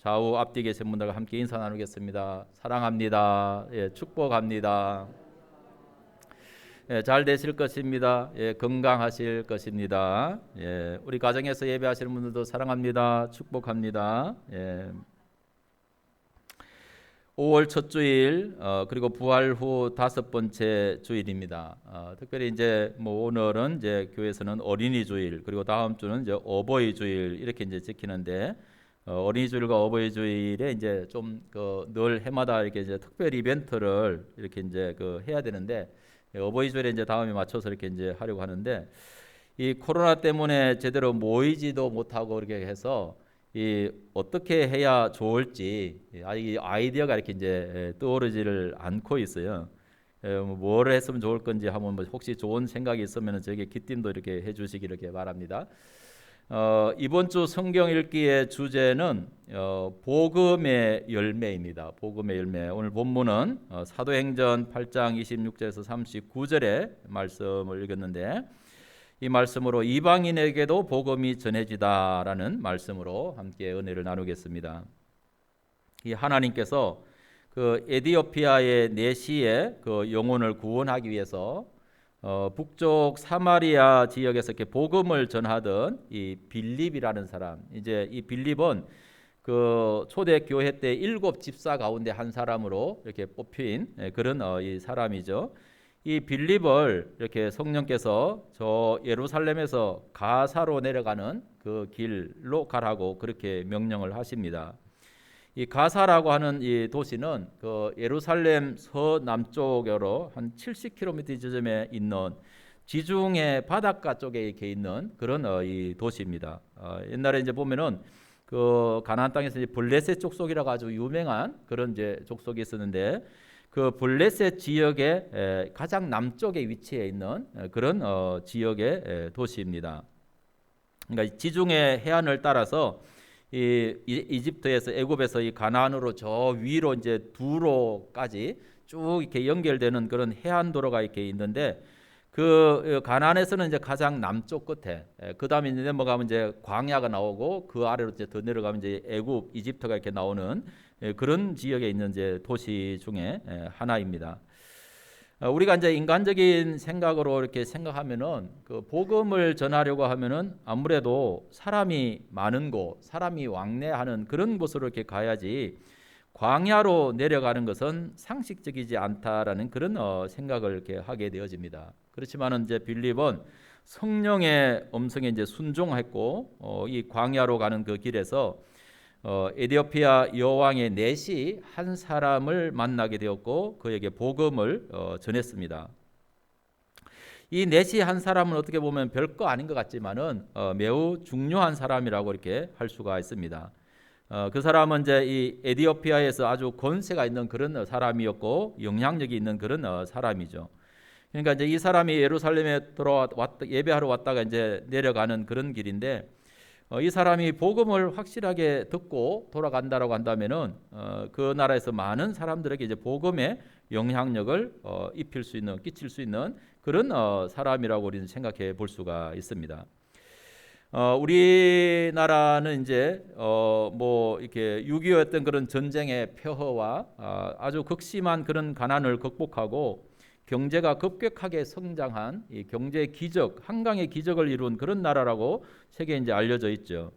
좌우 앞뒤 계신 분들과 함께 인사 나누겠습니다. 사랑합니다. 예, 축복합니다. 예, 잘 되실 것입니다. 예, 건강하실 것입니다. 예, 우리 가정에서 예배하시는 분들도 사랑합니다. 축복합니다. 예. 5월 첫 주일 그리고 부활 후 다섯 번째 주일입니다. 특별히 이제 뭐 오늘은 이제 교회에서는 어린이 주일 그리고 다음 주는 이제 어버이 주일 이렇게 이제 지키는데 어린이 주일과 어버이 주일에 이제 좀 늘 해마다 이렇게 이제 특별 이벤트를 이렇게 이제 해야 되는데 어버이 주일에 이제 다음에 맞춰서 이렇게 이제 하려고 하는데 이 코로나 때문에 제대로 모이지도 못하고 이렇게 해서 이 어떻게 해야 좋을지 이 아이디어가 이렇게 이제 떠오르지를 않고 있어요. 뭘 했으면 좋을 건지 한번 뭐 혹시 좋은 생각이 있으면 저에게 기쁨도 이렇게 해주시기 이렇게 바랍니다. 이번 주 성경 읽기의 주제는 복음의 열매입니다. 복음의 열매. 오늘 본문은 사도행전 8장 26절에서 39절의 말씀을 읽었는데 이 말씀으로 이방인에게도 복음이 전해지다라는 말씀으로 함께 은혜를 나누겠습니다. 이 하나님께서 에디오피아의 내시의 영혼을 구원하기 위해서 북쪽 사마리아 지역에서 이렇게 복음을 전하던 이 빌립이라는 사람, 이제 이 빌립은 초대 교회 때 7 집사 가운데 한 사람으로 이렇게 뽑힌 그런 이 사람이죠. 이 빌립을 이렇게 성령께서 저 예루살렘에서 가사로 내려가는 그 길로 가라고 그렇게 명령을 하십니다. 이 가사라고 하는 이 도시는 예루살렘 서남쪽으로 한 70km 지점에 있는 지중해 바닷가 쪽에 이렇게 있는 그런 이 도시입니다. 옛날에 이제 보면은 가나안 땅에서 이제 블레셋 족속이라고 아주 유명한 그런 이제 족속이 있었는데 블레셋 지역의 가장 남쪽에 위치해 있는 그런 지역의 도시입니다. 그러니까 지중해 해안을 따라서 이집트에서 애굽에서 이 가나안으로 저 위로 이제 두로까지 쭉 이렇게 연결되는 그런 해안 도로가 이렇게 있는데 가나안에서는 이제 가장 남쪽 끝에 그다음에 이제 넘어가면 이제 광야가 나오고 그 아래로 이제 더 내려가면 이제 애굽 이집트가 이렇게 나오는 그런 지역에 있는 이제 도시 중에 하나입니다. 우리가 이제 인간적인 생각으로 이렇게 생각하면은 복음을 전하려고 하면은 아무래도 사람이 많은 곳, 사람이 왕래하는 그런 곳으로 이렇게 가야지 광야로 내려가는 것은 상식적이지 않다라는 그런 생각을 이렇게 하게 되어집니다. 그렇지만은 이제 빌립은 성령의 음성에 이제 순종했고 이 광야로 가는 그 길에서 에디오피아 여왕의 넷이 한 사람을 만나게 되었고 그에게 복음을 전했습니다. 이 넷이 한 사람은 어떻게 보면 별거 아닌 것 같지만은 매우 중요한 사람이라고 이렇게 할 수가 있습니다. 그 사람은 이제 이 에디오피아에서 아주 권세가 있는 그런 사람이었고 영향력이 있는 그런 사람이죠. 그러니까 이제 이 사람이 예루살렘에 예배하러 왔다가 이제 내려가는 그런 길인데 이 사람이 복음을 확실하게 듣고 돌아간다라고 한다면은 그 나라에서 많은 사람들에게 이제 복음의 영향력을 끼칠 수 있는 그런 사람이라고 우리는 생각해 볼 수가 있습니다. 우리나라는 이제 뭐 이렇게 6.25였던 그런 전쟁의 폐허와 아주 극심한 그런 가난을 극복하고 경제가 급격하게 성장한 이 경제 기적, 한강의 기적을 이룬 그런 나라라고 세계에 이제 알려져 있죠.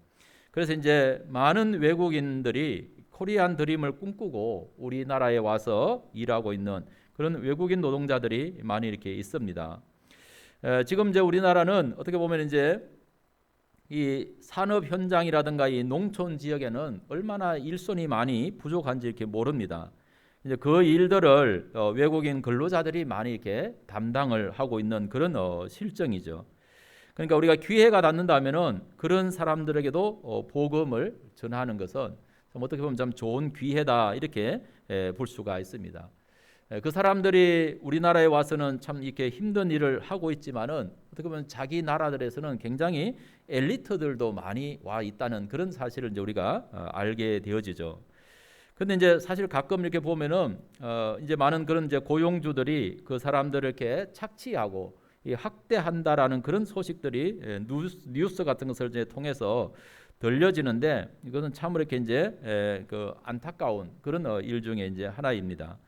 그래서 이제 많은 외국인들이 코리안 드림을 꿈꾸고 우리나라에 와서 일하고 있는 그런 외국인 노동자들이 많이 이렇게 있습니다. 지금 이제 우리나라는 어떻게 보면 이제 이 산업 현장이라든가 이 농촌 지역에는 얼마나 일손이 많이 부족한지 이렇게 모릅니다. 이제 그 일들을 외국인 근로자들이 많이 이렇게 담당을 하고 있는 그런 실정이죠. 그러니까 우리가 기회가 닿는다면은 그런 사람들에게도 복음을 전하는 것은 어떻게 보면 참 좋은 기회다 이렇게 볼 수가 있습니다. 그 사람들이 우리나라에 와서는 참 이렇게 힘든 일을 하고 있지만은 어떻게 보면 자기 나라들에서는 굉장히 엘리트들도 많이 와 있다는 그런 사실을 이제 우리가 알게 되어지죠. 근데 이제 사실 가끔 이렇게 보면은 이제 많은 그런 이제 고용주들이 그 사람들을 이렇게 착취하고 학대한다라는 그런 소식들이 뉴스 같은 것을 이제 통해서 들려지는데 이것은 참으로 이렇게 이제 그 안타까운 그런 일 중에 이제 하나입니다.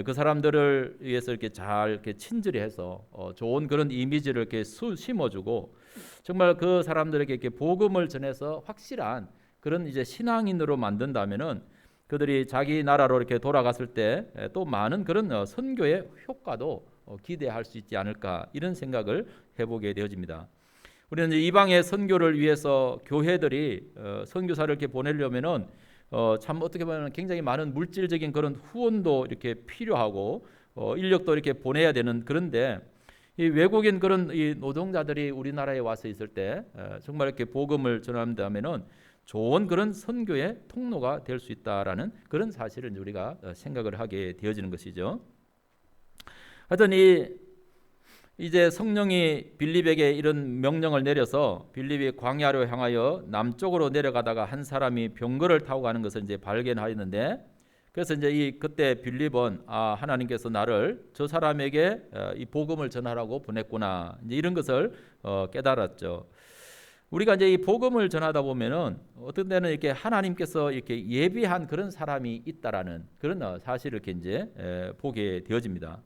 그 사람들을 위해서 이렇게 잘 이렇게 친절히 해서 좋은 그런 이미지를 이렇게 심어주고 정말 그 사람들에게 이렇게 복음을 전해서 확실한 그런 이제 신앙인으로 만든다면은 그들이 자기 나라로 이렇게 돌아갔을 때 또 많은 그런 선교의 효과도 기대할 수 있지 않을까 이런 생각을 해보게 되어집니다. 우리는 이제 이방의 선교를 위해서 교회들이 선교사를 이렇게 보내려면은 참 어떻게 보면 굉장히 많은 물질적인 그런 후원도 이렇게 필요하고 인력도 이렇게 보내야 되는 그런데 이 외국인 그런 이 노동자들이 우리나라에 와서 있을 때 정말 이렇게 복음을 전한다면은 좋은 그런 선교의 통로가 될 수 있다라는 그런 사실을 우리가 생각을 하게 되어지는 것이죠. 하여튼 이제 성령이 빌립에게 이런 명령을 내려서 빌립이 광야로 향하여 남쪽으로 내려가다가 한 사람이 병거를 타고 가는 것을 이제 발견하였는데 그래서 이제 그때 빌립은 하나님께서 나를 저 사람에게 이 복음을 전하라고 보냈구나 이제 이런 것을 깨달았죠. 우리가 이제 이 복음을 전하다 보면은 어떤 때는 이렇게 하나님께서 이렇게 예비한 그런 사람이 있다라는 그런 사실을 이렇게 이제 보게 되어집니다.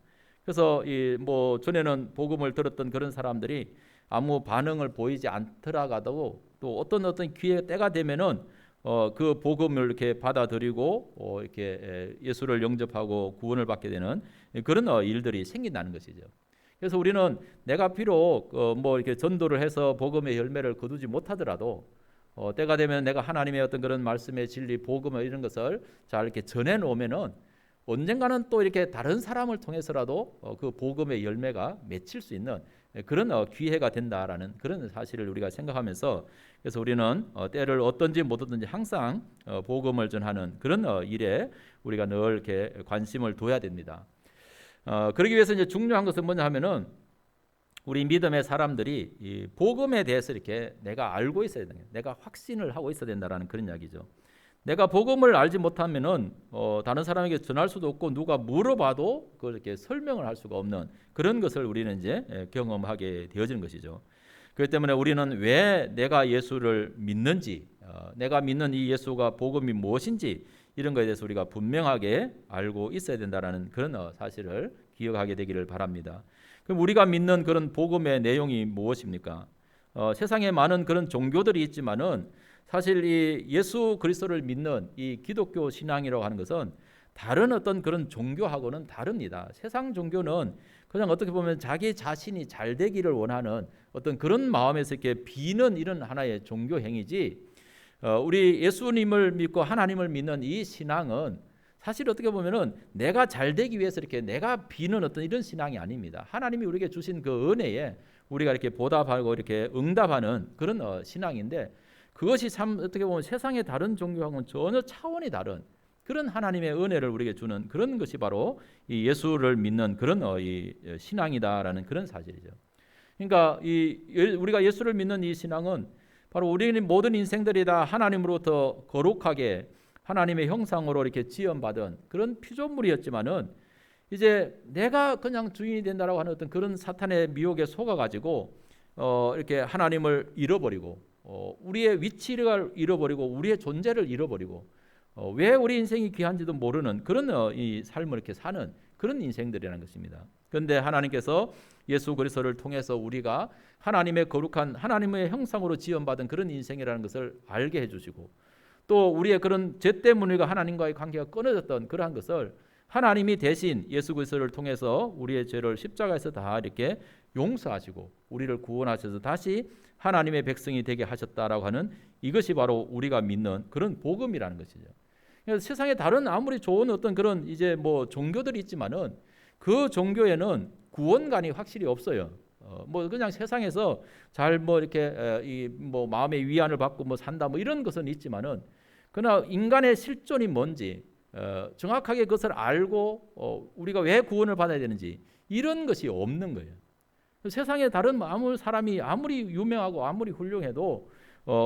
그래서 뭐 전에는 복음을 들었던 그런 사람들이 아무 반응을 보이지 않더라도 또 어떤 기회 때가 되면은 그 복음을 이렇게 받아들이고 이렇게 예수를 영접하고 구원을 받게 되는 그런 일들이 생긴다는 것이죠. 그래서 우리는 내가 비록 뭐 이렇게 전도를 해서 복음의 열매를 거두지 못하더라도 때가 되면 내가 하나님의 어떤 그런 말씀의 진리, 복음을 이런 것을 잘 이렇게 전해 놓으면은 언젠가는 또 이렇게 다른 사람을 통해서라도 그 복음의 열매가 맺힐 수 있는 그런 기회가 된다라는 그런 사실을 우리가 생각하면서 그래서 우리는 때를 어떤지 못 얻든지 항상 복음을 전하는 그런 일에 우리가 늘 이렇게 관심을 둬야 됩니다. 그러기 위해서 이제 중요한 것은 뭐냐 하면은 우리 믿음의 사람들이 이 복음에 대해서 이렇게 내가 알고 있어야 된다. 내가 확신을 하고 있어야 된다라는 그런 이야기죠. 내가 복음을 알지 못하면은 다른 사람에게 전할 수도 없고 누가 물어봐도 그걸 이렇게 설명을 할 수가 없는 그런 것을 우리는 이제 경험하게 되어지는 것이죠. 그렇기 때문에 우리는 왜 내가 예수를 믿는지, 내가 믿는 이 예수가 복음이 무엇인지 이런 것에 대해서 우리가 분명하게 알고 있어야 된다라는 그런 사실을 기억하게 되기를 바랍니다. 그럼 우리가 믿는 그런 복음의 내용이 무엇입니까? 세상에 많은 그런 종교들이 있지만은 사실 이 예수 그리스도를 믿는 이 기독교 신앙이라고 하는 것은 다른 어떤 그런 종교하고는 다릅니다. 세상 종교는 그냥 어떻게 보면 자기 자신이 잘 되기를 원하는 어떤 그런 마음에서 이렇게 비는 이런 하나의 종교 행위지 우리 예수님을 믿고 하나님을 믿는 이 신앙은 사실 어떻게 보면은 내가 잘 되기 위해서 이렇게 내가 비는 어떤 이런 신앙이 아닙니다. 하나님이 우리에게 주신 그 은혜에 우리가 이렇게 보답하고 이렇게 응답하는 그런 신앙인데 그것이 참 어떻게 보면 세상의 다른 종교하고는 전혀 차원이 다른 그런 하나님의 은혜를 우리에게 주는 그런 것이 바로 이 예수를 믿는 그런 이 신앙이다라는 그런 사실이죠. 그러니까 우리가 예수를 믿는 이 신앙은 바로 우리는 모든 인생들이 다 하나님으로부터 거룩하게 하나님의 형상으로 이렇게 지음받은 그런 피조물이었지만은 이제 내가 그냥 주인이 된다라고 하는 어떤 그런 사탄의 미혹에 속아가지고 이렇게 하나님을 잃어버리고 우리의 위치를 잃어버리고 우리의 존재를 잃어버리고 왜 우리 인생이 귀한지도 모르는 그런 이 삶을 이렇게 사는 그런 인생들이라는 것입니다. 그런데 하나님께서 예수 그리스도를 통해서 우리가 하나님의 거룩한 하나님의 형상으로 지음받은 그런 인생이라는 것을 알게 해주시고 또 우리의 그런 죄 때문에 하나님과의 관계가 끊어졌던 그러한 것을 하나님이 대신 예수 그리스도를 통해서 우리의 죄를 십자가에서 다 이렇게 용서하시고 우리를 구원하셔서 다시 하나님의 백성이 되게 하셨다라고 하는 이것이 바로 우리가 믿는 그런 복음이라는 것이죠. 그래서 세상에 다른 아무리 좋은 어떤 그런 이제 뭐 종교들이 있지만은 그 종교에는 구원관이 확실히 없어요. 뭐 그냥 세상에서 잘 뭐 이렇게 이 뭐 마음의 위안을 받고 뭐 산다 뭐 이런 것은 있지만은 그러나 인간의 실존이 뭔지 정확하게 그것을 알고 우리가 왜 구원을 받아야 되는지 이런 것이 없는 거예요. 세상에 다른 아무 사람이 아무리 유명하고 아무리 훌륭해도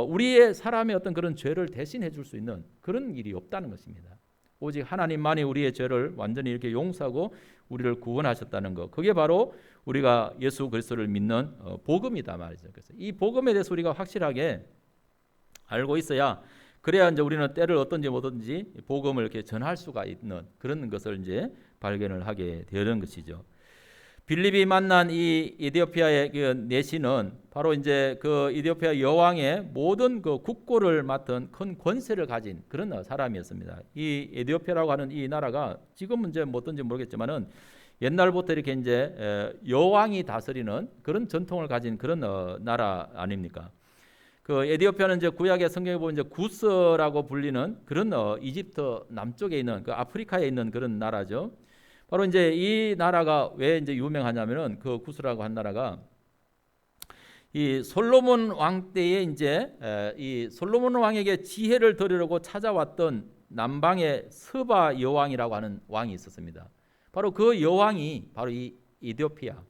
우리의 사람의 어떤 그런 죄를 대신해 줄 수 있는 그런 일이 없다는 것입니다. 오직 하나님만이 우리의 죄를 완전히 이렇게 용서하고 우리를 구원하셨다는 것. 그게 바로 우리가 예수 그리스도를 믿는 복음이다 말이죠. 그래서 이 복음에 대해서 우리가 확실하게 알고 있어야 그래야 이제 우리는 때를 어떤지 뭐든지 복음을 이렇게 전할 수가 있는 그런 것을 이제 발견을 하게 되는 것이죠. 빌립이 만난 이 에티오피아의 그 내시는 바로 이제 그 에티오피아 여왕의 모든 그 국고를 맡은 큰 권세를 가진 그런 사람이었습니다. 이 에티오피아라고 하는 이 나라가 지금은 이제 뭐 어떤지 모르겠지만은 옛날부터 이렇게 이제 여왕이 다스리는 그런 전통을 가진 그런 나라 아닙니까? 그 에티오피아는 이제 구약의 성경에 보면 이제 구스라고 불리는 그런 이집트 남쪽에 있는 그 아프리카에 있는 그런 나라죠. 바로 이제 이 나라가 왜 이제 유명하냐면은 그 구스라고 한 나라가 이 솔로몬 왕 때에 이제 이 솔로몬 왕에게 지혜를 드리려고 찾아왔던 남방의 스바 여왕이라고 하는 왕이 있었습니다. 바로 그 여왕이 바로 이 에티오피아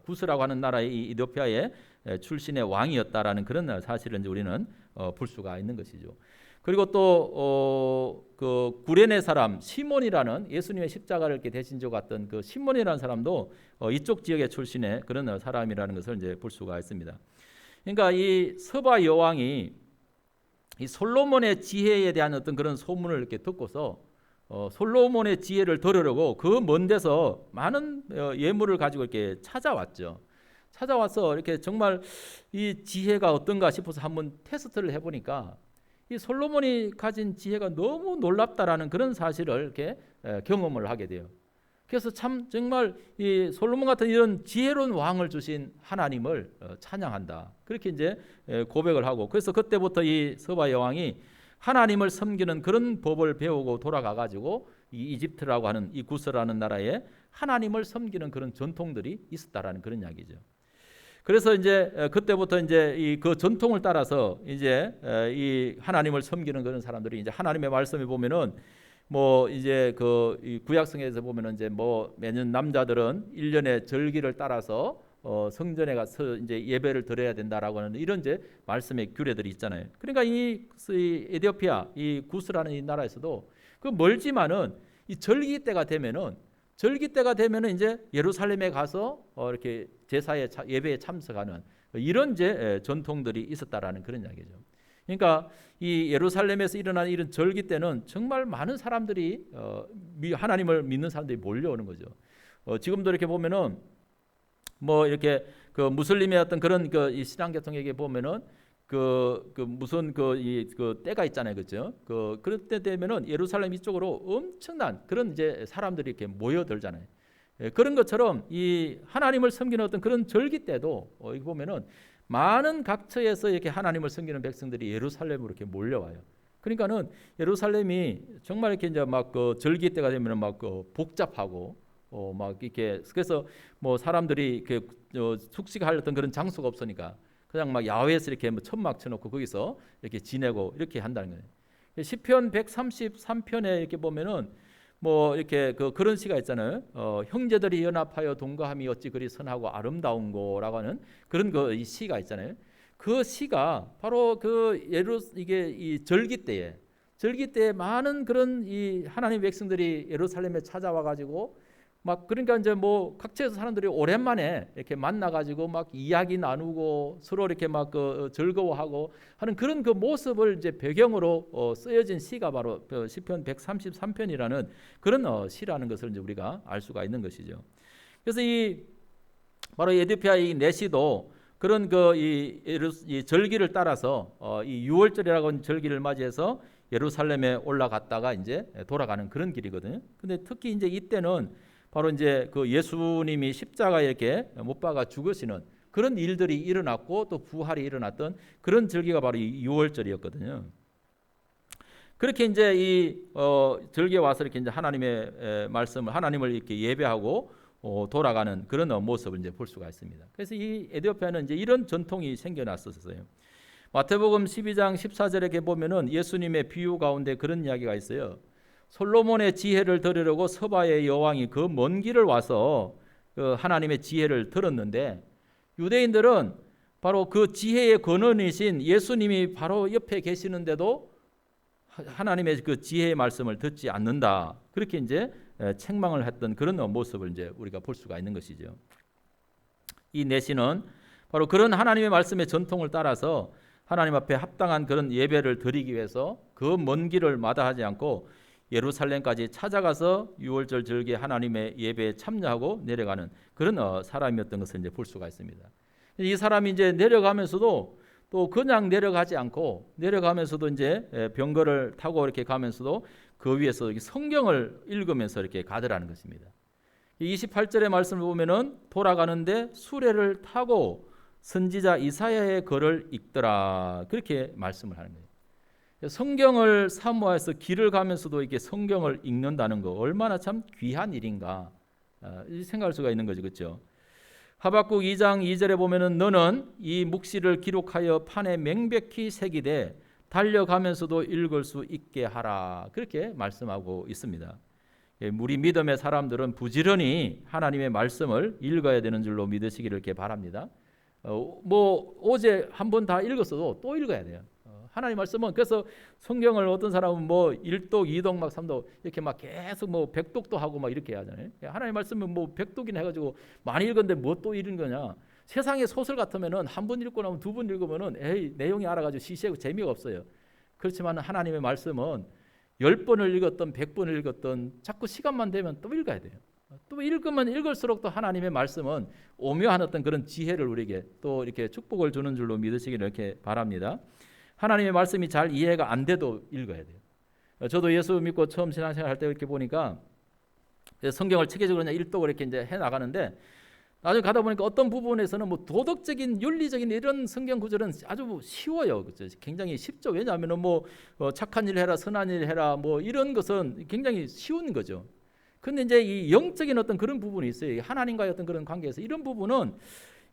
구스라고 하는 나라의 이 에티오피아의 출신의 왕이었다라는 그런 사실을 이제 우리는 볼 수가 있는 것이죠. 그리고 또 그 구레네 사람 시몬이라는 예수님의 십자가를 이렇게 대신 져 갔던 그 시몬이라는 사람도 이쪽 지역의 출신의 그런 사람이라는 것을 이제 볼 수가 있습니다. 그러니까 이 서바 여왕이 이 솔로몬의 지혜에 대한 어떤 그런 소문을 이렇게 듣고서 솔로몬의 지혜를 들으려고 그 먼 데서 많은 예물을 가지고 이렇게 찾아왔죠. 찾아와서 이렇게 정말 이 지혜가 어떤가 싶어서 한번 테스트를 해보니까 이 솔로몬이 가진 지혜가 너무 놀랍다라는 그런 사실을 이렇게 경험을 하게 돼요. 그래서 참 정말 이 솔로몬 같은 이런 지혜로운 왕을 주신 하나님을 찬양한다. 그렇게 이제 고백을 하고 그래서 그때부터 이 서바 여왕이 하나님을 섬기는 그런 법을 배우고 돌아가 가지고 이 이집트라고 하는 이 구스라는 나라에 하나님을 섬기는 그런 전통들이 있었다라는 그런 이야기죠. 그래서 이제 그때부터 이제 이 그 전통을 따라서 이제 이 하나님을 섬기는 그런 사람들이 이제 하나님의 말씀에 보면은 뭐 이제 그 이 구약성에서 보면은 이제 뭐 매년 남자들은 1년의 절기를 따라서 성전에 가서 이제 예배를 드려야 된다라고 하는 이런 이제 말씀의 규례들이 있잖아요. 그러니까 이 에티오피아 이 구스라는 이 나라에서도 그 멀지만은 이 절기 때가 되면은 이제 예루살렘에 가서 이렇게 제사에 예배에 참석하는 이런 이제 전통들이 있었다라는 그런 이야기죠. 그러니까 이 예루살렘에서 일어나는 이런 절기 때는 정말 많은 사람들이 하나님을 믿는 사람들이 몰려오는 거죠. 지금도 이렇게 보면은 뭐 이렇게 그 무슬림의 어떤 그런 그 이 신앙 계통에게 보면은 그 무슨 그 때가 있잖아요, 그렇죠? 그럴 때 되면은 예루살렘 이쪽으로 엄청난 그런 이제 사람들이 이렇게 모여들잖아요. 그런 것처럼 이 하나님을 섬기는 어떤 그런 절기 때도 여기 보면은 많은 각처에서 이렇게 하나님을 섬기는 백성들이 예루살렘으로 이렇게 몰려와요. 그러니까는 예루살렘이 정말 이렇게 이제 막 그 절기 때가 되면은 막 복잡하고 막 이렇게 그래서 뭐 사람들이 이렇게 숙식할 어떤 그런 장소가 없으니까 그냥 막 야외에서 이렇게 뭐 천막 쳐놓고 거기서 이렇게 지내고 이렇게 한다는 거예요. 시편 133편에 이렇게 보면은 뭐 이렇게 그런 시가 있잖아요. 형제들이 연합하여 동거함이 어찌 그리 선하고 아름다운고라고 하는 그런 이 시가 있잖아요. 그 시가 바로 이게 이 절기 때에 많은 그런 이 하나님 백성들이 예루살렘에 찾아와 가지고 막 그러니까 이제 뭐 각처에서 사람들이 오랜만에 이렇게 만나 가지고 막 이야기 나누고 서로 이렇게 막 즐거워하고 하는 그런 그 모습을 이제 배경으로 쓰여진 시가 바로 시편 133편이라는 그런 시라는 것을 이제 우리가 알 수가 있는 것이죠. 그래서 이 바로 에티오피아 이 내시도 그런 이 절기를 따라서 이 유월절이라고 하는 절기를 맞이해서 예루살렘에 올라갔다가 이제 돌아가는 그런 길이거든요. 근데 특히 이제 이때는 바로 이제 그 예수님이 십자가에 이렇게 못 박아 죽으시는 그런 일들이 일어났고 또 부활이 일어났던 그런 절기가 바로 이 유월절이었거든요. 그렇게 이제 이 절기에 와서 이렇게 이제 하나님의 말씀을 하나님을 이렇게 예배하고 돌아가는 그런 모습을 이제 볼 수가 있습니다. 그래서 이 에티오피아는 이제 이런 전통이 생겨났었어요. 마태복음 12장 14절에 보면은 예수님의 비유 가운데 그런 이야기가 있어요. 솔로몬의 지혜를 들으려고 서바의 여왕이 그 먼 길을 와서 하나님의 지혜를 들었는데 유대인들은 바로 그 지혜의 근원이신 예수님이 바로 옆에 계시는데도 하나님의 그 지혜의 말씀을 듣지 않는다. 그렇게 이제 책망을 했던 그런 모습을 이제 우리가 볼 수가 있는 것이죠. 이 내시는 바로 그런 하나님의 말씀의 전통을 따라서 하나님 앞에 합당한 그런 예배를 드리기 위해서 그 먼 길을 마다하지 않고 예루살렘까지 찾아가서 유월절 절기에 하나님의 예배에 참여하고 내려가는 그런 사람이었던 것을 이제 볼 수가 있습니다. 이 사람이 이제 내려가면서도 또 그냥 내려가지 않고 내려가면서도 이제 병거를 타고 이렇게 가면서도 그 위에서 성경을 읽으면서 이렇게 가더라는 것입니다. 28절의 말씀을 보면은 돌아가는데 수레를 타고 선지자 이사야의 글을 읽더라 그렇게 말씀을 하는 거예요. 성경을 사모해서 길을 가면서도 이렇게 성경을 읽는다는 거 얼마나 참 귀한 일인가 생각할 수가 있는 거죠, 그렇죠? 하박국 2장 2절에 보면은 너는 이 묵시를 기록하여 판에 명백히 새기되 달려가면서도 읽을 수 있게 하라 그렇게 말씀하고 있습니다. 우리 믿음의 사람들은 부지런히 하나님의 말씀을 읽어야 되는 줄로 믿으시기를 이렇게 바랍니다. 뭐 어제 한 번 다 읽었어도 또 읽어야 돼요. 하나님 말씀은 그래서 성경을 어떤 사람은 뭐 1독, 2독, 막 3독 이렇게 막 계속 뭐 100독도 하고 막 이렇게 하잖아요. 하나님 말씀은 뭐 100독이나 해가지고 많이 읽었는데 뭐 또 읽은 거냐? 세상의 소설 같으면은 한 번 읽고 나면 두 번 읽으면은 에이 내용이 알아가지고 시시하고 재미가 없어요. 그렇지만 하나님의 말씀은 10번을 읽었던 100번을 읽었던 자꾸 시간만 되면 또 읽어야 돼요. 또 읽으면 읽을수록 또 하나님의 말씀은 오묘한 어떤 그런 지혜를 우리에게 또 이렇게 축복을 주는 줄로 믿으시기를 이렇게 바랍니다. 하나님의 말씀이 잘 이해가 안 돼도 읽어야 돼요. 저도 예수 믿고 처음 신앙생활 할 때 이렇게 보니까 성경을 체계적으로 그냥 일독을 이렇게 이제 해 나가는데 나중에 가다 보니까 어떤 부분에서는 뭐 도덕적인 윤리적인 이런 성경 구절은 아주 쉬워요. 그렇죠? 굉장히 쉽죠. 왜냐하면 뭐 착한 일 해라, 선한 일 해라, 뭐 이런 것은 굉장히 쉬운 거죠. 근데 이제 이 영적인 어떤 그런 부분이 있어요. 하나님과의 어떤 그런 관계에서 이런 부분은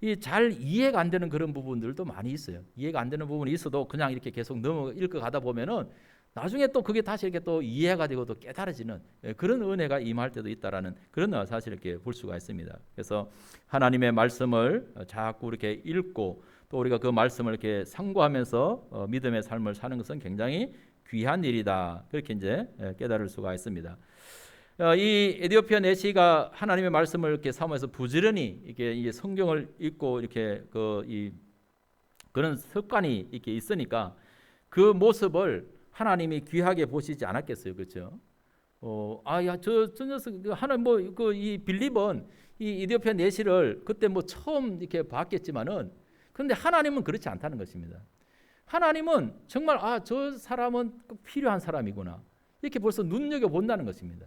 이 잘 이해가 안 되는 그런 부분들도 많이 있어요. 이해가 안 되는 부분이 있어도 그냥 이렇게 계속 넘어 읽어 가다 보면은 나중에 또 그게 다시 이렇게 또 이해가 되고 또 깨달아지는 그런 은혜가 임할 때도 있다라는 그런 사실을 이렇게 볼 수가 있습니다. 그래서 하나님의 말씀을 자꾸 이렇게 읽고 또 우리가 그 말씀을 이렇게 상고하면서 믿음의 삶을 사는 것은 굉장히 귀한 일이다. 그렇게 이제 깨달을 수가 있습니다. 이 에디오피아 내시가 하나님의 말씀을 이렇게 사모해서 부지런히 이게 성경을 읽고 이렇게 그런 습관이 이렇게 있으니까 그 모습을 하나님이 귀하게 보시지 않았겠어요, 그렇죠? 저 녀석 하나님 이 빌립은 이 에디오피아 내시를 그때 뭐 처음 이렇게 봤겠지만은 그런데 하나님은 그렇지 않다는 것입니다. 하나님은 정말 저 사람은 꼭 필요한 사람이구나 이렇게 벌써 눈여겨 본다는 것입니다.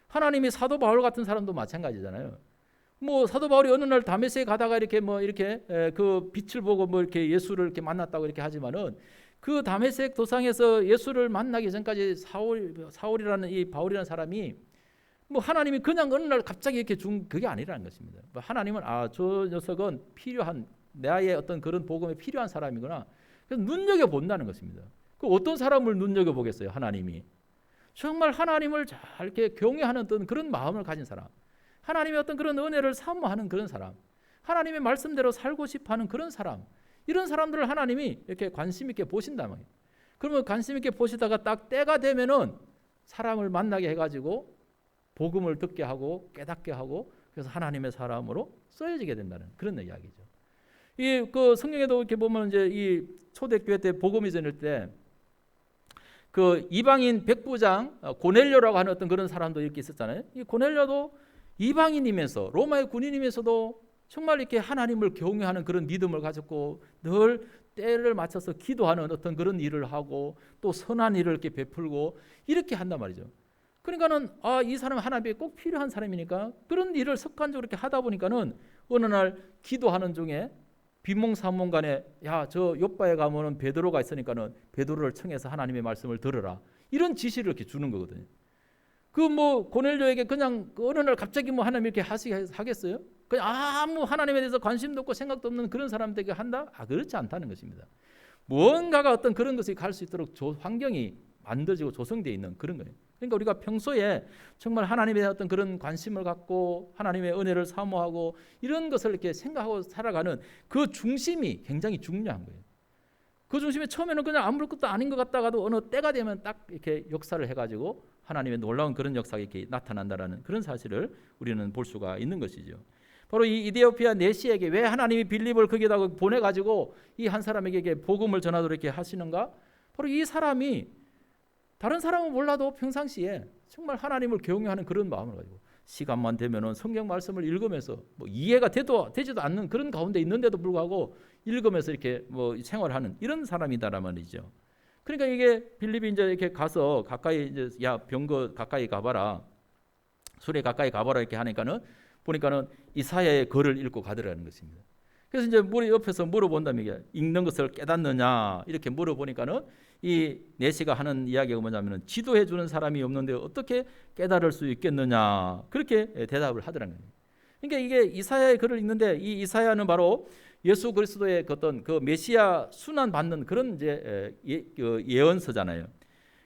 하나님이 사도 바울 같은 사람도 마찬가지잖아요. 뭐 사도 바울이 어느 날 다메섹에 가다가 이렇게 뭐 이렇게 그 빛을 보고 뭐 이렇게 예수를 이렇게 만났다고 이렇게 하지만은 그 다메섹 도상에서 예수를 만나기 전까지 사울이라는 이 바울이라는 사람이 뭐 하나님이 그냥 어느 날 갑자기 이렇게 준 그게 아니라는 것입니다. 하나님은 저 녀석은 필요한 나의 어떤 그런 복음에 필요한 사람이구나. 그래서 눈여겨 본다는 것입니다. 그 어떤 사람을 눈여겨 보겠어요, 하나님이? 정말 하나님을 잘 이렇게 경외하는 어떤 그런 마음을 가진 사람, 하나님의 어떤 그런 은혜를 사모하는 그런 사람, 하나님의 말씀대로 살고 싶어하는 그런 사람, 이런 사람들을 하나님이 이렇게 관심 있게 보신단 말이에요. 그러면 관심 있게 보시다가 딱 때가 되면은 사람을 만나게 해가지고 복음을 듣게 하고 깨닫게 하고 그래서 하나님의 사람으로 쓰여지게 된다는 그런 이야기죠. 그 성경에도 이렇게 보면 이제 이 초대교회 때 복음이 전할 때 그 이방인 백부장 고넬료라고 하는 어떤 그런 사람도 이렇게 있었잖아요. 이 고넬료도 이방인이면서 로마의 군인이면서도 정말 이렇게 하나님을 경외하는 그런 믿음을 가졌고 늘 때를 맞춰서 기도하는 어떤 그런 일을 하고 또 선한 일을 이렇게 베풀고 이렇게 한단 말이죠. 그러니까는 이 사람은 하나님께 꼭 필요한 사람이니까 그런 일을 습관적으로 이렇게 하다 보니까는 어느 날 기도하는 중에 빈몽사몽간에 저 요바에 가면은 베드로가 있으니까는 베드로를 청해서 하나님의 말씀을 들으라 이런 지시를 이렇게 주는 거거든요. 그 뭐 고넬료에게 그냥 어느 날 갑자기 뭐 하나님 이렇게 하겠어요? 그냥 아무 하나님에 대해서 관심도 없고 생각도 없는 그런 사람들에게 한다? 그렇지 않다는 것입니다. 무언가가 어떤 그런 것이 갈 수 있도록 환경이 만들어지고 조성되어 있는 그런 거예요. 그러니까 우리가 평소에 정말 하나님에 대한 어떤 그런 관심을 갖고 하나님의 은혜를 사모하고 이런 것을 이렇게 생각하고 살아가는 그 중심이 굉장히 중요한 거예요. 그 중심이 처음에는 그냥 아무것도 아닌 것 같다가도 어느 때가 되면 딱 이렇게 역사를 해가지고 하나님의 놀라운 그런 역사가 이렇게 나타난다라는 그런 사실을 우리는 볼 수가 있는 것이죠. 바로 이 이디오피아 내시에게 왜 하나님이 빌립을 거기다가 보내가지고 이 한 사람에게 복음을 전하도록 이렇게 하시는가? 바로 이 사람이 다른 사람은 몰라도 평상시에 정말 하나님을 경외하는 그런 마음을 가지고 시간만 되면은 성경 말씀을 읽으면서 뭐 이해가 되지도 않는 그런 가운데 있는데도 불구하고 읽으면서 이렇게 뭐 생활하는 이런 사람이다란 말이죠. 그러니까 이게 빌립이 이제 이렇게 가서 가까이 이제 야 병거 가까이 가봐라, 수레 가까이 가봐라 이렇게 하니까는 보니까는 이사야의 글을 읽고 가더라는 것입니다. 그래서 이제 우리 옆에서 물어본다면 이게 읽는 것을 깨닫느냐 이렇게 물어보니까는 이 내시가 하는 이야기가 뭐냐면은 지도해 주는 사람이 없는데 어떻게 깨달을 수 있겠느냐 그렇게 대답을 하더라는 거예요. 그러니까 이게 이사야의 글을 읽는데 이 이사야는 바로 예수 그리스도의 어떤 그 메시아 순환 받는 그런 이제 예언서잖아요.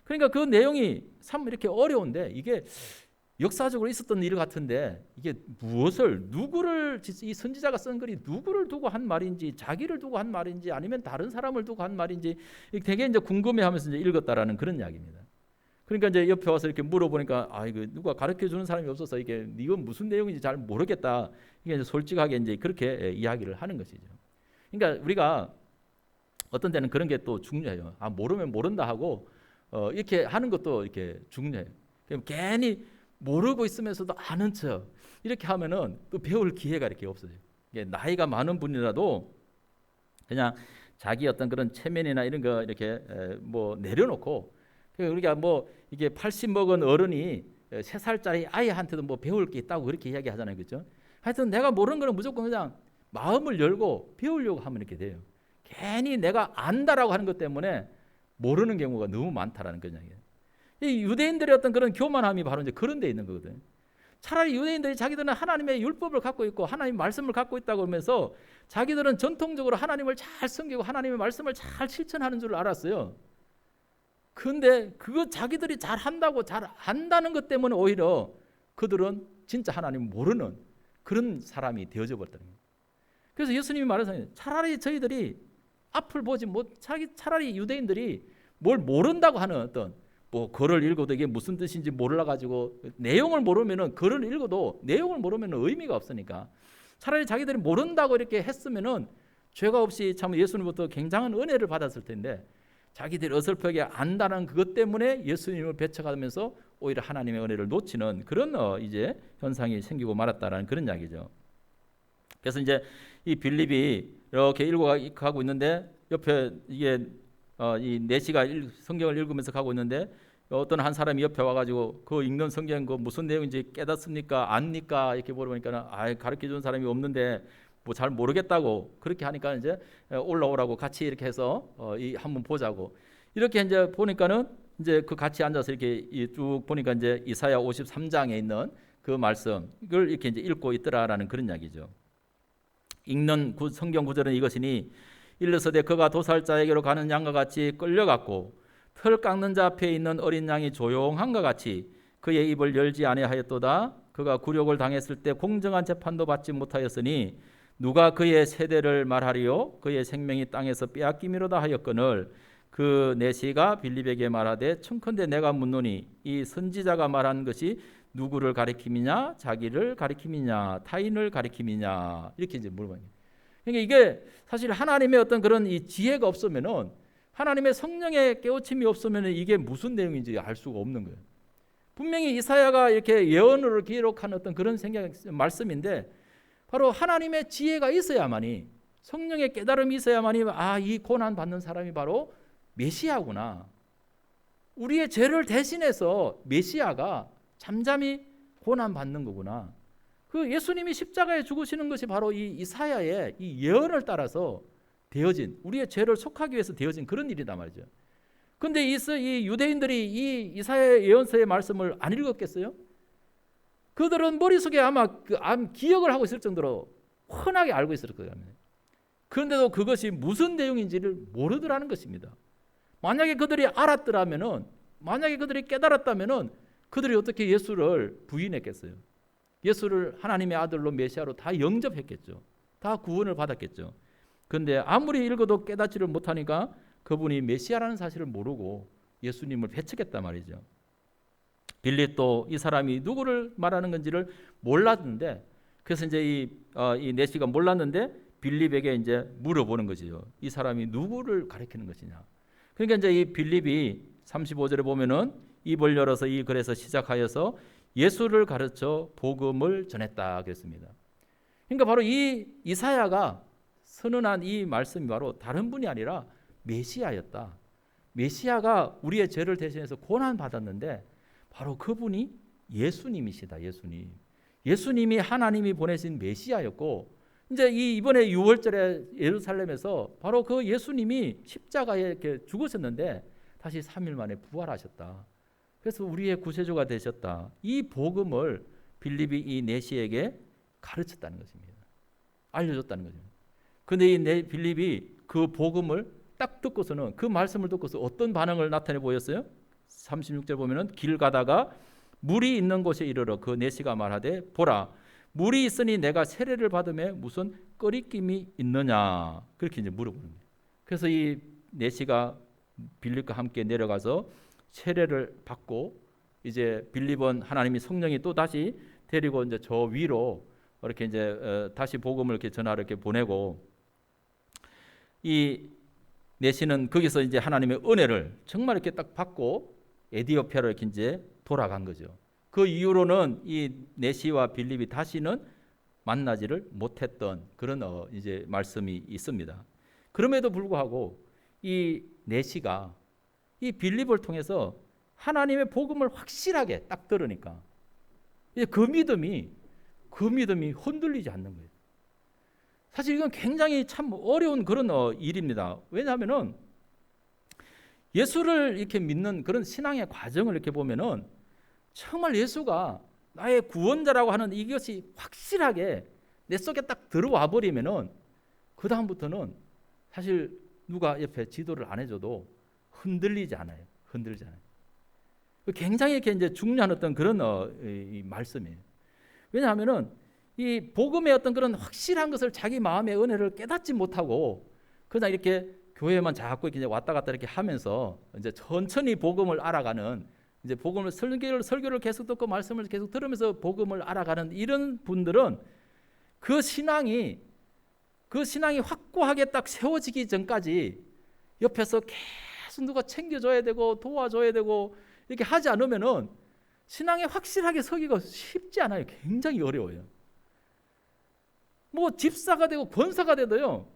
그러니까 그 내용이 참 이렇게 어려운데 이게 역사적으로 있었던 일 같은데 이게 무엇을 누구를 이 선지자가 쓴 글이 누구를 두고 한 말인지 자기를 두고 한 말인지 아니면 다른 사람을 두고 한 말인지 되게 이제 궁금해하면서 이제 읽었다라는 그런 이야기입니다. 그러니까 이제 옆에 와서 이렇게 물어보니까 아 이거 누가 가르쳐 주는 사람이 없어서 이게 이건 무슨 내용인지 잘 모르겠다. 이게 이제 솔직하게 이제 그렇게 이야기를 하는 것이죠. 그러니까 우리가 어떤 때는 그런 게 또 중요해요. 아 모르면 모른다 하고 이렇게 하는 것도 이렇게 중요해요. 그럼 괜히 모르고 있으면서도 아는 척 이렇게 하면은 또 배울 기회가 이렇게 없어져요. 이게 나이가 많은 분이라도 그냥 자기 어떤 그런 체면이나 이런 거 이렇게 뭐 내려놓고 우리가 뭐 이게 80 먹은 어른이 3살짜리 아이한테도 뭐 배울 게 있다고 그렇게 이야기하잖아요, 그렇죠? 하여튼 내가 모르는 거는 무조건 그냥 마음을 열고 배우려고 하면 이렇게 돼요. 괜히 내가 안다라고 하는 것 때문에 모르는 경우가 너무 많다라는 거잖아요. 이 유대인들의 어떤 그런 교만함이 바로 이제 그런 데 있는 거거든. 차라리 유대인들이 자기들은 하나님의 율법을 갖고 있고 하나님 말씀을 갖고 있다고 하면서 자기들은 전통적으로 하나님을 잘 섬기고 하나님의 말씀을 잘 실천하는 줄 알았어요. 그런데 그거 자기들이 잘 한다고 잘 안다는 것 때문에 오히려 그들은 진짜 하나님 모르는 그런 사람이 되어져 버렸다는 거예요. 그래서 예수님이 말하잖아요. 차라리 저희들이 앞을 보지 못 차라리 유대인들이 뭘 모른다고 하는 어떤 뭐 글을 읽어도 이게 무슨 뜻인지 몰라 가지고 내용을 모르면은 글을 읽어도 내용을 모르면은 의미가 없으니까 차라리 자기들이 모른다고 이렇게 했으면은 죄가 없이 참 예수님부터 굉장한 은혜를 받았을 텐데 자기들이 어설프게 안다는 그것 때문에 예수님을 배척하면서 오히려 하나님의 은혜를 놓치는 그런 이제 현상이 생기고 말았다라는 그런 이야기죠. 그래서 이제 이 빌립이 이렇게 읽어가고 있는데 옆에 이게 이 내시가 성경을 읽으면서 가고 있는데 어떤 한 사람이 옆에 와가지고 그 읽는 성경 그 무슨 내용인지 깨닫습니까? 압니까? 이렇게 물어보니까 가르쳐 주는 사람이 없는데 뭐 잘 모르겠다고 그렇게 하니까 이제 올라오라고 같이 이렇게 해서 이 한번 보자고 이렇게 이제 보니까는 이제 그 같이 앉아서 이렇게 쭉 보니까 이제 이사야 53장에 있는 그 말씀 이걸 이렇게 이제 읽고 있더라라는 그런 이야기죠. 읽는 성경 구절은 이것이니 일러서되 그가 도살자에게로 가는 양과 같이 끌려갔고 털 깎는 자 앞에 있는 어린 양이 조용한 것 같이 그의 입을 열지 아니하였도다. 그가 굴욕을 당했을 때 공정한 재판도 받지 못하였으니 누가 그의 세대를 말하리요? 그의 생명이 땅에서 빼앗김이로다 하였거늘 그 내시가 빌립에게 말하되 청컨대 내가 묻노니 이 선지자가 말한 것이 누구를 가리킴이냐? 자기를 가리킴이냐? 타인을 가리킴이냐? 이렇게 이제 물어봐요. 그러니까 이게 사실 하나님의 어떤 그런 이 지혜가 없으면은 하나님의 성령의 깨우침이 없으면은 이게 무슨 내용인지 알 수가 없는 거예요. 분명히 이사야가 이렇게 예언으로 기록한 어떤 그런 말씀인데 바로 하나님의 지혜가 있어야만이 성령의 깨달음이 있어야만이 이 고난 받는 사람이 바로 메시아구나. 우리의 죄를 대신해서 메시아가 잠잠히 고난 받는 거구나. 그 예수님이 십자가에 죽으시는 것이 바로 이 이사야의 이 예언을 따라서 되어진 우리의 죄를 속하기 위해서 되어진 그런 일이다 말이죠. 그런데 이 유대인들이 이 이사야의 예언서의 말씀을 안 읽었겠어요? 그들은 머릿속에 아마 기억을 하고 있을 정도로 흔하게 알고 있을 거예요. 그런데도 그것이 무슨 내용인지를 모르더라는 것입니다. 만약에 그들이 알았더라면은 만약에 그들이 깨달았다면은 그들이 어떻게 예수를 부인했겠어요? 예수를 하나님의 아들로 메시아로 다 영접했겠죠. 다 구원을 받았겠죠. 그런데 아무리 읽어도 깨닫지를 못하니까 그분이 메시아라는 사실을 모르고 예수님을 배척했단 말이죠. 빌립도 이 사람이 누구를 말하는 건지를 몰랐는데 그래서 이제 이 내시가 몰랐는데 빌립에게 이제 물어보는 거지요. 이 사람이 누구를 가리키는 것이냐. 그러니까 이제 이 빌립이 35절에 보면은 입을 열어서 이 글에서 시작하여서 예수를 가르쳐 복음을 전했다 그랬습니다. 그러니까 바로 이 이사야가 선언한 이 말씀이 바로 다른 분이 아니라 메시아였다. 메시아가 우리의 죄를 대신해서 고난 받았는데 바로 그분이 예수님이시다. 예수님이 하나님이 보내신 메시아였고, 이제 이번에 6월절에 예루살렘에서 바로 그 예수님이 십자가에 이렇게 죽으셨는데 다시 3일 만에 부활하셨다. 그래서 우리의 구세주가 되셨다. 이 복음을 빌립이 이 내시에게 가르쳤다는 것입니다. 알려줬다는 거죠. 근데 이 빌립이 그 복음을 딱 듣고서는, 그 말씀을 듣고서 어떤 반응을 나타내 보였어요? 36절 보면은 길 가다가 물이 있는 곳에 이르러 그 내시가 말하되 보라 물이 있으니 내가 세례를 받음에 무슨 꺼리낌이 있느냐, 그렇게 이제 물어보는 거예요. 그래서 이 내시가 빌립과 함께 내려가서 세례를 받고, 이제 빌립은 하나님이 성령이 또 다시 데리고 이제 저 위로 이렇게 이제 다시 복음을 이렇게 전하러 이렇게 보내고, 이 내시는 거기서 이제 하나님의 은혜를 정말 이렇게 딱 받고 에디오피아로 이렇게 이제 돌아간 거죠. 그 이후로는 이 내시와 빌립이 다시는 만나지를 못했던 그런 이제 말씀이 있습니다. 그럼에도 불구하고 이 내시가 이 빌립을 통해서 하나님의 복음을 확실하게 딱 들으니까 이제 그 믿음이 흔들리지 않는 거예요. 사실 이건 굉장히 참 어려운 그런 일입니다. 왜냐하면은 예수를 이렇게 믿는 그런 신앙의 과정을 이렇게 보면은 정말 예수가 나의 구원자라고 하는 이것이 확실하게 내 속에 딱 들어와 버리면은 그 다음부터는 사실 누가 옆에 지도를 안 해줘도 흔들리지 않아요. 굉장히 이렇게 이제 중요한 어떤 그런 이 말씀이에요. 왜냐하면은 이 복음의 어떤 그런 확실한 것을 자기 마음의 은혜를 깨닫지 못하고 그냥 이렇게 교회만 자꾸 이렇게 왔다 갔다 이렇게 하면서 이제 천천히 복음을 알아가는, 이제 복음을 설교를 계속 듣고 말씀을 계속 들으면서 복음을 알아가는 이런 분들은 그 신앙이 확고하게 딱 세워지기 전까지 옆에서 계속 누가 챙겨줘야 되고 도와줘야 되고 이렇게 하지 않으면은 신앙이 확실하게 서기가 쉽지 않아요. 굉장히 어려워요. 뭐 집사가 되고 권사가 돼도요,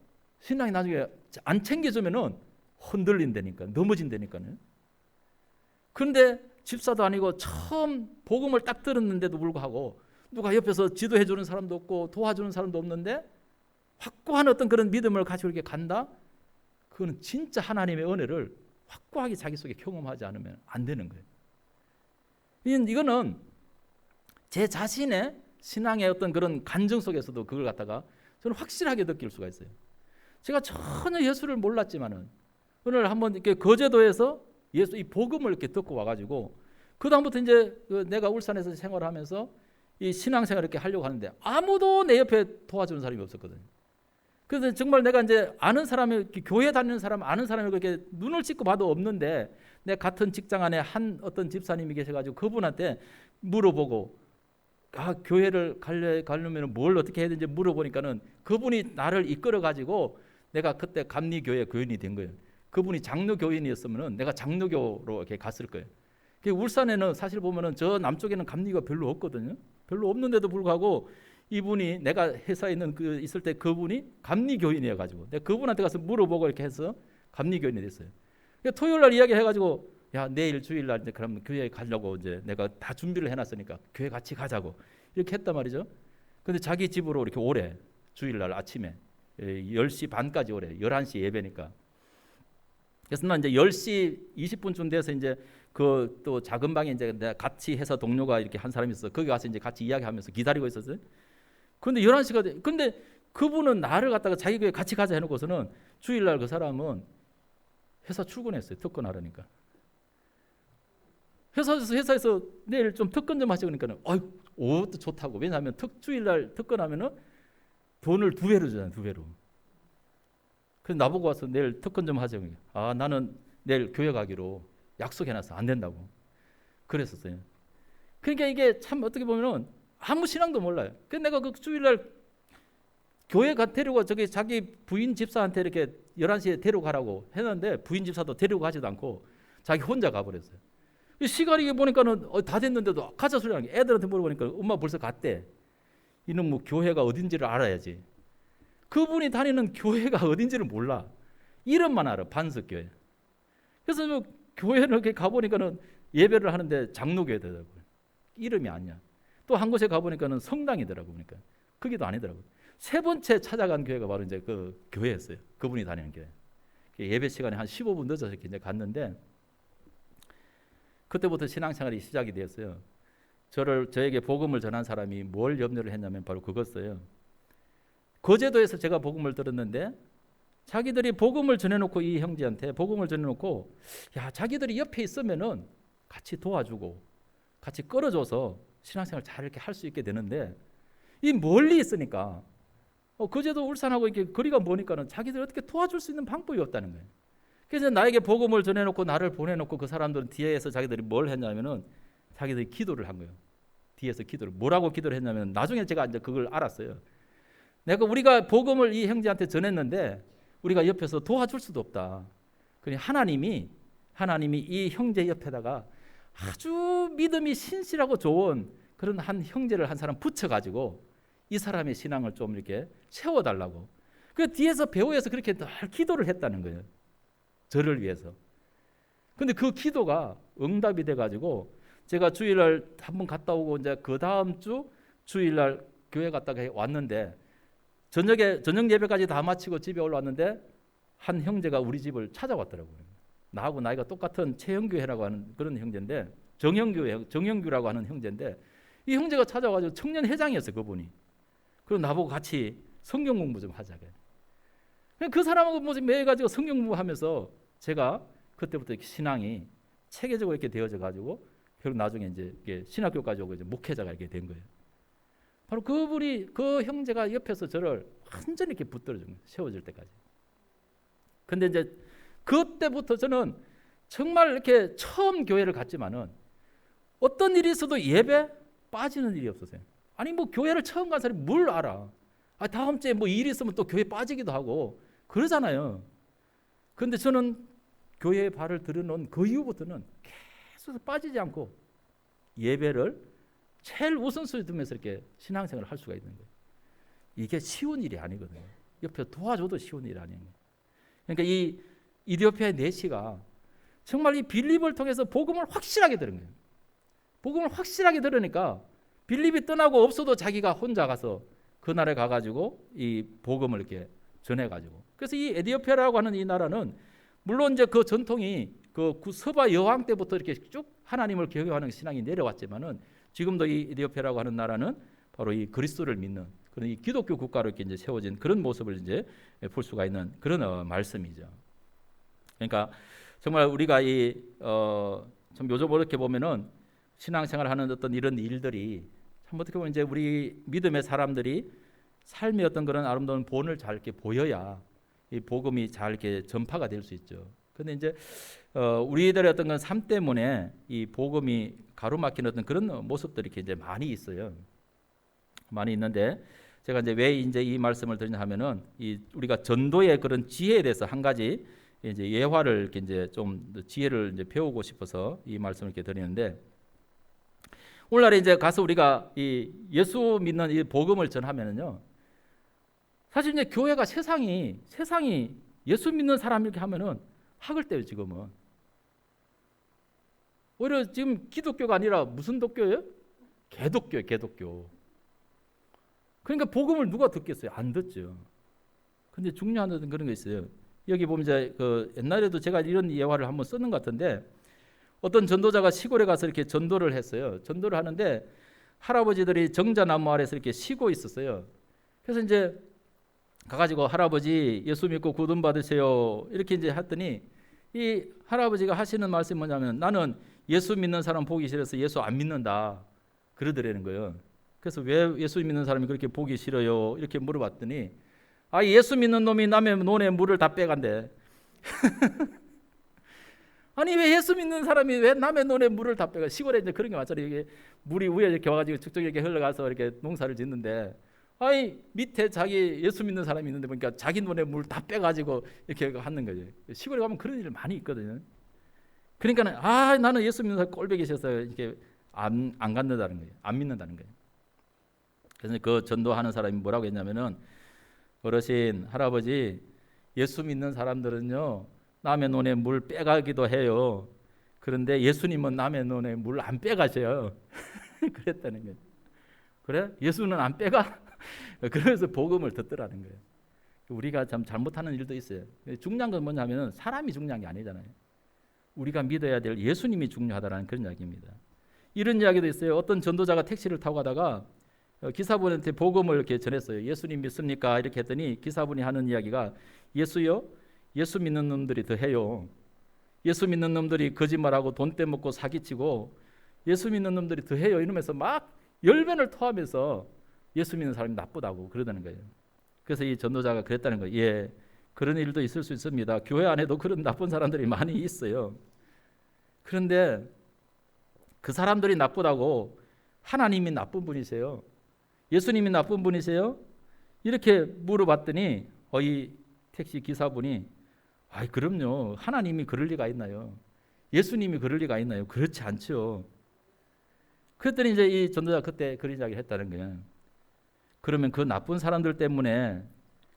신앙이 나중에 안 챙겨주면은 흔들린다니까, 넘어진다니까요. 그런데 집사도 아니고 처음 복음을 딱 들었는데도 불구하고 누가 옆에서 지도해 주는 사람도 없고 도와주는 사람도 없는데 확고한 어떤 그런 믿음을 가지고 이렇게 간다? 그거는 진짜 하나님의 은혜를 확고하게 자기 속에 경험하지 않으면 안 되는 거예요. 이거는 제 자신의 신앙의 어떤 그런 간증 속에서도 그걸 갖다가 저는 확실하게 느낄 수가 있어요. 제가 전혀 예수를 몰랐지만은 오늘 한번 이렇게 거제도에서 예수 이 복음을 이렇게 듣고 와가지고 그 다음부터 이제 내가 울산에서 생활하면서 이 신앙생활 이렇게 하려고 하는데 아무도 내 옆에 도와주는 사람이 없었거든요. 그래서 정말 내가 이제 아는 사람이, 교회 다니는 사람, 아는 사람이 그렇게 눈을 찍고 봐도 없는데 내 같은 직장 안에 한 어떤 집사님이 계셔가지고 그분한테 물어보고, 교회를 가려면 뭘 어떻게 해야 되는지 물어보니까는 그분이 나를 이끌어가지고 내가 그때 감리교회 교인이 된 거예요. 그분이 장로교인이었으면은 내가 장로교로 이렇게 갔을 거예요. 울산에는 사실 보면은 저 남쪽에는 감리가 별로 없거든요. 별로 없는데도 불구하고 이분이, 내가 회사에 있을 때 그분이 감리교인이어가지고 내가 그분한테 가서 물어보고 이렇게 해서 감리교인이 됐어요. 토요일 날 이야기해가지고, 야, 내일 주일 날 그럼 교회 가려고 이제 내가 다 준비를 해놨으니까 교회 같이 가자고 이렇게 했단 말이죠. 근데 자기 집으로 이렇게 오래, 주일 날 아침에 10시 반까지 오래, 11시 예배니까. 그래서 난 이제 10시 20분쯤 돼서 이제 그 또 작은 방에 이제 내가 같이 해서 동료가 이렇게 한 사람이 있어. 거기 가서 이제 같이 이야기하면서 기다리고 있었어요. 근데 11시가 돼. 근데 그분은 나를 갖다가 자기 교회 같이 가자 해놓고서는 주일날 그 사람은 회사 출근했어요. 특근하려니까. 회사에서 내일 좀 특근 좀 하시고 그러니까는 또 좋다고. 왜냐하면 주일날 특근하면은 돈을 2배로 주잖아요. 2배로. 그래서 나보고 와서 내일 특근 좀 하자고. 나는 내일 교회 가기로 약속해놨어. 안 된다고. 그랬었어요. 그러니까 이게 참 어떻게 보면은 아무 신앙도 몰라요. 그래서 내가 그 주일날 교회 데리고 저기 자기 부인 집사한테 이렇게 11시에 데려가라고 했는데 부인 집사도 데리고 가지도 않고 자기 혼자 가버렸어요. 시간이 보니까는 다 됐는데도 가짜 소리 나는 게, 애들한테 물어보니까 엄마 벌써 갔대. 이놈 뭐 교회가 어딘지를 알아야지. 그분이 다니는 교회가 어딘지를 몰라. 이름만 알아. 반석교회. 그래서 뭐 교회를 이렇게 가보니까는 예배를 하는데 장로교회더라고요. 이름이 아니야. 또 한 곳에 가보니까는 성당이더라고요. 그러니까 거기도 아니더라고요. 세 번째 찾아간 교회가 바로 이제 그 교회였어요. 그분이 다니는 교회. 예배 시간에 한 15분 늦어서 이제 갔는데 그때부터 신앙생활이 시작이 되었어요. 저에게 복음을 전한 사람이 뭘 염려를 했냐면 바로 그거였어요. 거제도에서 제가 복음을 들었는데 자기들이 복음을 전해놓고 이 형제한테 복음을 전해놓고 야 자기들이 옆에 있으면은 같이 도와주고 같이 끌어줘서 신앙생활 잘 이렇게 할 수 있게 되는데 이 멀리 있으니까 거제도 울산하고 이렇게 거리가 머니까는 자기들 어떻게 도와줄 수 있는 방법이 없다는 거예요. 그래서 나에게 복음을 전해놓고 나를 보내놓고 그 사람들은 뒤에서 자기들이 뭘 했냐면은 자기들이 기도를 한 거예요. 뒤에서 기도를 뭐라고 기도를 했냐면 나중에 제가 이제 그걸 알았어요. 우리가 복음을 이 형제한테 전했는데 우리가 옆에서 도와줄 수도 없다. 그러니 하나님이 이 형제 옆에다가 아주 믿음이 신실하고 좋은 그런 한 형제를 한 사람 붙여가지고 이 사람의 신앙을 좀 이렇게 세워달라고. 그 뒤에서 배후에서 그렇게 늘 기도를 했다는 거예요. 저를 위해서. 근데 그 기도가 응답이 돼가지고 제가 주일날 한번 갔다 오고 이제 그 다음 주 주일날 교회 갔다가 왔는데 저녁 예배까지 다 마치고 집에 올라왔는데 한 형제가 우리 집을 찾아왔더라고요. 나하고 나이가 똑같은 최영규라고 하는 그런 형제인데 정영규라고 하는 형제인데 이 형제가 찾아와가지고 청년 회장이었어요. 그분이. 그리고 나보고 같이 성경 공부 좀 하자고. 그 사람하고 매해가지고 성경 공부하면서 제가 그때부터 이렇게 신앙이 체계적으로 이렇게 되어져 가지고 결국 나중에 이제 신학교까지 오고 이제 목회자가 이렇게 된 거예요. 바로 그 형제가 옆에서 저를 완전히 이렇게 붙들어 준 거예요. 세워질 때까지. 근데 이제 그때부터 저는 정말 이렇게 처음 교회를 갔지만은 어떤 일이 있어도 예배 빠지는 일이 없었어요. 아니 뭐 교회를 처음 간 사람이 뭘 알아? 다음 주에 뭐 일이 있으면 또 교회 빠지기도 하고 그러잖아요. 그런데 저는 교회에 발을 들여놓은 그 이후부터는 계속 빠지지 않고 예배를 제일 우선순위 두면서 이렇게 신앙생활을 할 수가 있는 거예요. 이게 쉬운 일이 아니거든요. 옆에 도와줘도 쉬운 일이 아니에요. 그러니까 이 이디오피아의 내시가 정말 이 빌립을 통해서 복음을 확실하게 들은 거예요. 복음을 확실하게 들으니까 빌립이 떠나고 없어도 자기가 혼자 가서 그 나라에 가가지고 이 복음을 이렇게 전해가지고. 그래서 이 에디오피아라고 하는 이 나라는 물론 이제 그 전통이 그 서바 여왕 때부터 이렇게 쭉 하나님을 경외하는 신앙이 내려왔지만은 지금도 이 에디오피아라고 하는 나라는 바로 이 그리스도를 믿는 그런 이 기독교 국가로 이렇게 이제 세워진 그런 모습을 이제 볼 수가 있는 그런 말씀이죠. 그러니까 정말 우리가 좀 요즘 이렇게 보면은 신앙생활하는 어떤 이런 일들이 참 어떻게 보면 이제 우리 믿음의 사람들이 삶의 어떤 그런 아름다운 본을 잘 이렇게 보여야 이 복음이 잘 이렇게 전파가 될 수 있죠. 그런데 이제 우리들의 어떤 건 삶 때문에 이 복음이 가로막히는 어떤 그런 모습들이 이렇게 이제 많이 있어요. 많이 있는데 제가 이제 왜 이제 이 말씀을 드리냐 하면은 이 우리가 전도의 그런 지혜에 대해서 한 가지 이제 예화를 이렇게 이제 좀 지혜를 이제 배우고 싶어서 이 말씀을 이렇게 드리는데 오늘날에 이제 가서 우리가 이 예수 믿는 이 복음을 전하면은요. 사실 이제 교회가 세상이 예수 믿는 사람 이렇게 하면은 학을 떼요 지금은. 오히려 지금 기독교가 아니라 무슨 독교예요? 개독교예요, 개독교. 그러니까 복음을 누가 듣겠어요? 안 듣죠. 근데 중요한 어떤 그런 게 있어요. 여기 보면 이제 그 옛날에도 제가 이런 예화를 한번 쓰는 것 같은데 어떤 전도자가 시골에 가서 이렇게 전도를 했어요. 전도를 하는데 할아버지들이 정자나무 아래서 이렇게 쉬고 있었어요. 그래서 이제 가가지고 할아버지 예수 믿고 구원 받으세요. 이렇게 이제 했더니 이 할아버지가 하시는 말씀이 뭐냐면 나는 예수 믿는 사람 보기 싫어서 예수 안 믿는다. 그러더라는 거예요. 그래서 왜 예수 믿는 사람이 그렇게 보기 싫어요? 이렇게 물어봤더니 예수 믿는 놈이 남의 논에 물을 다 빼간대. 아니 왜 예수 믿는 사람이 왜 남의 논에 물을 다 빼가? 시골에 이제 그런 게 많잖아요. 이게 물이 위에 이렇게 와가지고 쭉쭉 이렇게 흘러가서 이렇게 농사를 짓는데, 아니 밑에 자기 예수 믿는 사람이 있는데 보니까 자기 논에 물 다 빼가지고 이렇게 하는 거죠. 시골에 가면 그런 일 많이 있거든요. 그러니까 나는 예수 믿는 사람 꼴보기 싫어서 이렇게 안 갖는다는 거예요. 안 믿는다는 거예요. 그래서 그 전도하는 사람이 뭐라고 했냐면은, 어르신, 할아버지, 예수 믿는 사람들은요 남의 논에 물 빼가기도 해요. 그런데 예수님은 남의 논에 물 안 빼가셔요. 그랬다는 거예요. 그래? 예수는 안 빼가? 그래서 복음을 듣더라는 거예요. 우리가 참 잘못하는 일도 있어요. 중요한 건 뭐냐면 사람이 중요한 게 아니잖아요. 우리가 믿어야 될 예수님이 중요하다는 그런 이야기입니다. 이런 이야기도 있어요. 어떤 전도자가 택시를 타고 가다가 기사분한테 복음을 이렇게 전했어요. 예수님 믿습니까? 이렇게 했더니 기사분이 하는 이야기가, 예수요? 예수 믿는 놈들이 더 해요. 예수 믿는 놈들이 거짓말하고 돈 떼먹고 사기치고 예수 믿는 놈들이 더 해요. 이러면서 막 열변을 토하면서 예수 믿는 사람이 나쁘다고 그러다는 거예요. 그래서 이 전도자가 그랬다는 거예요. 예, 그런 일도 있을 수 있습니다. 교회 안에도 그런 나쁜 사람들이 많이 있어요. 그런데 그 사람들이 나쁘다고 하나님이 나쁜 분이세요? 예수님이 나쁜 분이세요? 이렇게 물어봤더니 이 택시 기사분이, 그럼요. 하나님이 그럴 리가 있나요? 예수님이 그럴 리가 있나요? 그렇지 않죠. 그랬더니 이제 이 전도자가 그때 그런 이야기를 했다는 거예요. 그러면 그 나쁜 사람들 때문에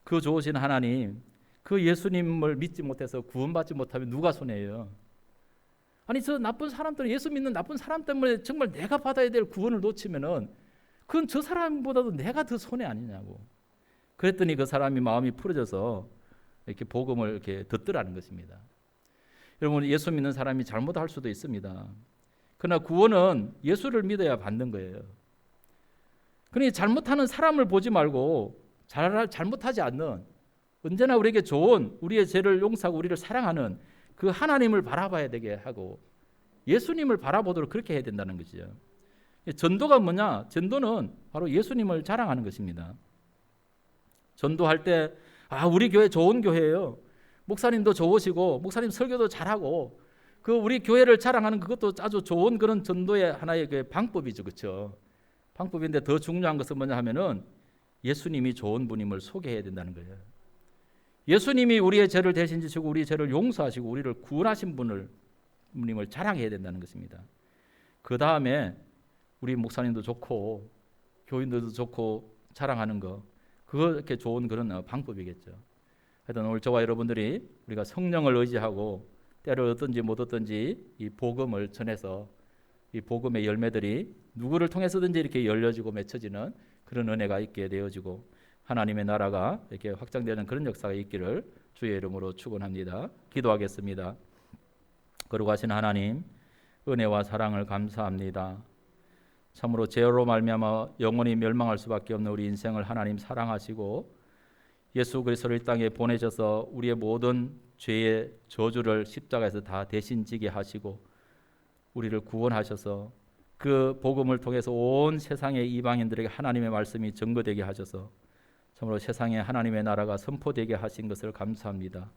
그 좋으신 하나님, 그 예수님을 믿지 못해서 구원받지 못하면 누가 손해예요? 아니 저 나쁜 사람들, 예수 믿는 나쁜 사람 때문에 정말 내가 받아야 될 구원을 놓치면은 그건 저 사람보다도 내가 더 손해 아니냐고. 그랬더니 그 사람이 마음이 풀어져서 이렇게 복음을 이렇게 듣더라는 것입니다. 여러분, 예수 믿는 사람이 잘못할 수도 있습니다. 그러나 구원은 예수를 믿어야 받는 거예요. 그러니 잘못하는 사람을 보지 말고 잘못하지 않는, 언제나 우리에게 좋은, 우리의 죄를 용서하고 우리를 사랑하는 그 하나님을 바라봐야 되게 하고 예수님을 바라보도록 그렇게 해야 된다는 것이죠. 전도가 뭐냐? 전도는 바로 예수님을 자랑하는 것입니다. 전도할 때 우리 교회 좋은 교회예요. 목사님도 좋으시고 목사님 설교도 잘하고 그 우리 교회를 자랑하는 그것도 아주 좋은 그런 전도의 하나의 그 방법이죠. 그렇죠? 방법인데 더 중요한 것은 뭐냐 하면은 예수님이 좋은 분임을 소개해야 된다는 거예요. 예수님이 우리의 죄를 대신 지시고 우리의 죄를 용서하시고 우리를 구원하신 분임을 자랑해야 된다는 것입니다. 그 다음에 우리 목사님도 좋고 교인들도 좋고 자랑하는 거, 그렇게 좋은 그런 방법이겠죠. 하여튼 오늘 저와 여러분들이 우리가 성령을 의지하고 때를 얻든지 못 얻든지 이 복음을 전해서 이 복음의 열매들이 누구를 통해서든지 이렇게 열려지고 맺혀지는 그런 은혜가 있게 되어지고 하나님의 나라가 이렇게 확장되는 그런 역사가 있기를 주의 이름으로 축원합니다. 기도하겠습니다. 거룩하신 하나님, 은혜와 사랑을 감사합니다. 참으로 죄로 말미암아 영원히 멸망할 수밖에 없는 우리 인생을 하나님 사랑하시고 예수 그리스도를 이 땅에 보내셔서 우리의 모든 죄의 저주를 십자가에서 다 대신 지게 하시고 우리를 구원하셔서 그 복음을 통해서 온 세상의 이방인들에게 하나님의 말씀이 증거되게 하셔서 참으로 세상에 하나님의 나라가 선포되게 하신 것을 감사합니다.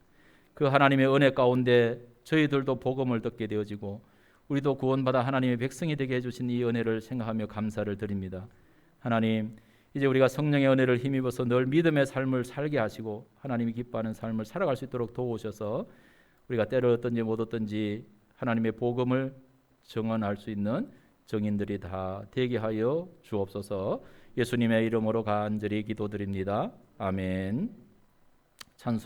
그 하나님의 은혜 가운데 저희들도 복음을 듣게 되어지고 우리도 구원받아 하나님의 백성이 되게 해주신 이 은혜를 생각하며 감사를 드립니다. 하나님, 이제 우리가 성령의 은혜를 힘입어서 늘 믿음의 삶을 살게 하시고 하나님이 기뻐하는 삶을 살아갈 수 있도록 도우셔서 우리가 때를 얻든지 못 얻든지 하나님의 복음을 증언할 수 있는 증인들이 다 되게 하여 주옵소서. 예수님의 이름으로 간절히 기도드립니다. 아멘. 찬송